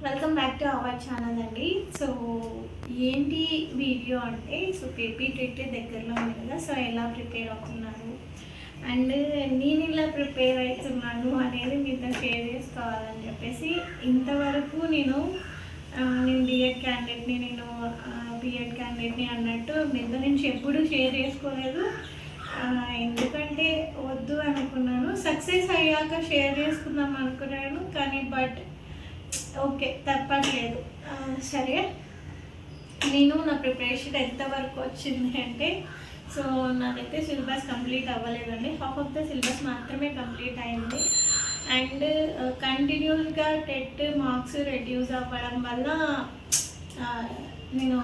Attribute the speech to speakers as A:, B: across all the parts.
A: Welcome back to our channel అండి. So ఏంటి video అంటే, సో పీపీ టెట్ దగ్గరలో ఉంది కదా, సో ఎలా ప్రిపేర్ అవుతున్నారు అండ్ నేను ఇలా ప్రిపేర్ అవుతున్నాను అనేది మీతో షేర్ చేసుకోవాలని చెప్పేసి ఇంతవరకు నేను డిఎడ్ క్యాండిడేట్ని, నేను బిఎడ్ క్యాండిడేట్ని అన్నట్టు మీతో నుంచి ఎప్పుడూ షేర్ చేసుకోలేదు. ఎందుకంటే వద్దు అనుకున్నాను, సక్సెస్ అయ్యాక షేర్ చేసుకుందాం అనుకున్నాను, కానీ బట్ ఓకే తప్పట్లేదు. సరే, నేను నా ప్రిపరేషన్ ఎంతవరకు వచ్చింది అంటే, సో నాకైతే సిలబస్ కంప్లీట్ అవ్వలేదండి, హాఫ్ ఆఫ్ ద సిలబస్ మాత్రమే కంప్లీట్ అయింది. అండ్ కంటిన్యూస్గా టెట్ మార్క్స్ రెడ్యూస్ అవ్వడం వల్ల నేను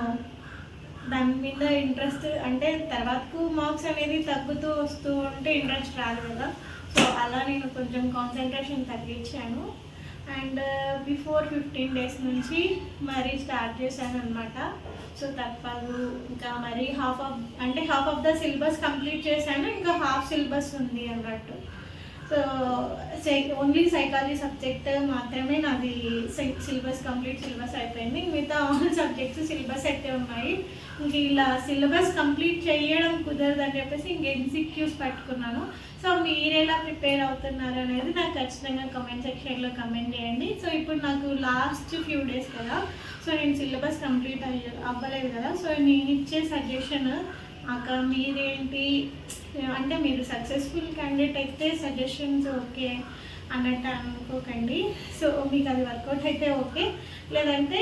A: దాని మీద ఇంట్రెస్ట్, అంటే తర్వాతకు మార్క్స్ అనేది తగ్గుతూ వస్తూ ఉంటే ఇంట్రెస్ట్ రాదు కదా, సో అలా నేను కొంచెం కాన్సన్ట్రేషన్ తగ్గించాను. అండ్ బిఫోర్ 15 days నుంచి మరీ స్టార్ట్ చేశాను అనమాట. సో తప్పదు, ఇంకా మరీ half of the syllabus complete చేశాను, ఇంకా హాఫ్ సిలబస్ ఉంది అన్నట్టు. సో ఓన్లీ సైకాలజీ సబ్జెక్ట్ మాత్రమే నాది సిలబస్ అయిపోయింది. మిగతా ఆల్ సబ్జెక్ట్స్ సిలబస్ అయితే ఉన్నాయి. ఇంక ఇలా సిలబస్ కంప్లీట్ చేయడం కుదరదని చెప్పేసి ఇంక MCQs పట్టుకున్నాను. సో మీరు ఎలా ప్రిపేర్ అవుతున్నారు అనేది నాకు ఖచ్చితంగా కమెంట్ సెక్షన్లో కమెంట్ చేయండి. సో ఇప్పుడు నాకు లాస్ట్ ఫ్యూ డేస్ కదా, సో నేను సిలబస్ కంప్లీట్ అవ్వలేదు కదా, సో నేను ఇచ్చే సజెషన్ అక్కడ మీరేంటి అంటే, మీరు సక్సెస్ఫుల్ క్యాండిడేట్ అయితే సజెషన్స్ ఓకే అన్నట్టు అనుకోకండి. సో మీకు అది వర్కౌట్ అయితే ఓకే, లేదంటే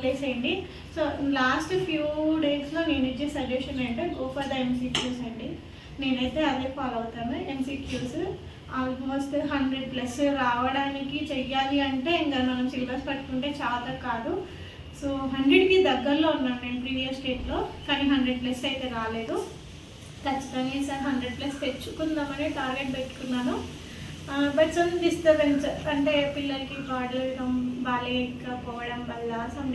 A: లేసేయండి. సో లాస్ట్ ఫ్యూ డేస్లో నేను ఇచ్చే సజెషన్ అంటే గో ఫర్ ద MCQs అండి. నేనైతే అదే ఫాలో అవుతాను. MCQs ఆల్మోస్ట్ 100+ రావడానికి చెయ్యాలి అంటే ఇంకా మనం సిలబస్ పట్టుకుంటే చాలా కాదు. సో 100కి దగ్గరలో ఉన్నాను నేను ప్రీవియస్ స్టేట్లో, కానీ 100+ అయితే రాలేదు. ఖచ్చితంగా ఈసారి 100+ తెచ్చుకుందామని టార్గెట్ పెట్టుకున్నాను. బట్ సమ్ డిస్టర్బెన్స్, అంటే పిల్లలకి బాగాలేకపోవడం వల్ల సమ్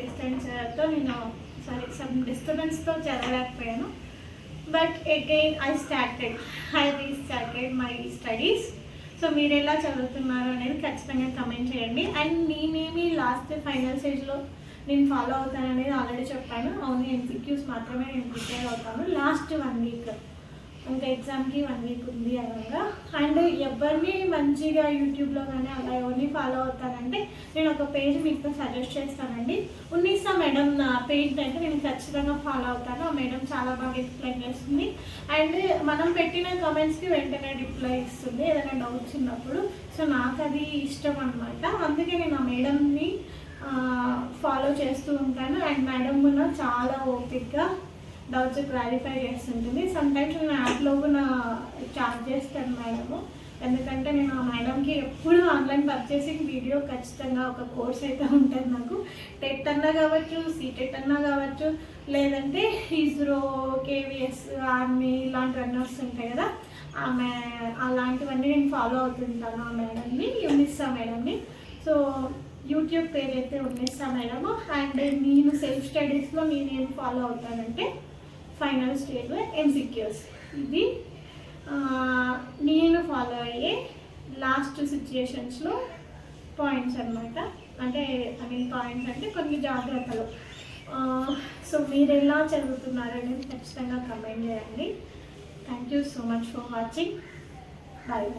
A: డిస్టర్బెన్స్తో చదవలేకపోయాను. But again I restarted my studies. So మీరు ఎలా చదువుతున్నారు అనేది ఖచ్చితంగా కమెంట్ చేయండి. అండ్ నేనేమి లాస్ట్ ఫైనల్ స్టేజ్లో నేను ఫాలో అవుతాను అనేది ఆల్రెడీ చెప్పాను. అవును, MCQs మాత్రమే నేను ప్రిపేర్ అవుతాను లాస్ట్ 1 week, ఇంకా ఎగ్జామ్కి 1 week ఉంది అనగా. అండ్ ఎవరిని మంచిగా యూట్యూబ్లో కానీ అలా ఎవరిని ఫాలో అవుతానంటే, నేను ఒక పేజ్ మీకు సజెస్ట్ చేస్తానండి. ఉన్నీసా మేడం నా పేజ్ అయితే నేను ఖచ్చితంగా ఫాలో అవుతాను. ఆ మేడం చాలా బాగా ఎక్స్ప్లెయిన్ చేస్తుంది అండ్ మనం పెట్టిన కమెంట్స్కి వెంటనే రిప్లై ఇస్తుంది ఏదైనా డౌట్స్ ఉన్నప్పుడు. సో నాకు అది ఇష్టం అనమాట, అందుకే నేను ఆ మేడంని ఫాలో చేస్తూ ఉంటాను. అండ్ మేడం కూడా చాలా ఓపిక్గా డౌట్స్ క్లారిఫై చేస్తుంటుంది. సమ్టైమ్స్ నేను యాప్లో కూడా చార్జ్ చేస్తాను మేడము, ఎందుకంటే నేను ఆ మేడంకి ఎప్పుడు ఆన్లైన్ పర్చేసింగ్ వీడియో ఖచ్చితంగా ఒక కోర్స్ అయితే ఉంటుంది నాకు. టెట్ అన్నా కావచ్చు, సీటెట్ అన్నా కావచ్చు, లేదంటే ఇస్రో, KVS, ఆర్మీ ఇలాంటివన్నీ వస్తుంటాయి కదా, అలాంటివన్నీ నేను ఫాలో అవుతుంటాను ఆ మేడంని, యూనిసా మేడంని. సో యూట్యూబ్ పేజ్ అయితే ఉన్నిస్తా మేడము. అండ్ నేను సెల్ఫ్ స్టడీస్లో నేనేం ఫాలో అవుతానంటే, ఫైనల్ స్టేజ్ MCQs, ఇది నేను ఫాలో అయ్యే లాస్ట్ సిచ్యుయేషన్స్లో పాయింట్స్ అనమాట. అంటే పాయింట్స్ అంటే కొన్ని జాగ్రత్తలు. సో మీరు ఎలా చదువుతున్నారు అనేది ఖచ్చితంగా కమెంట్ చేయండి. Thank you so much for watching. Bye.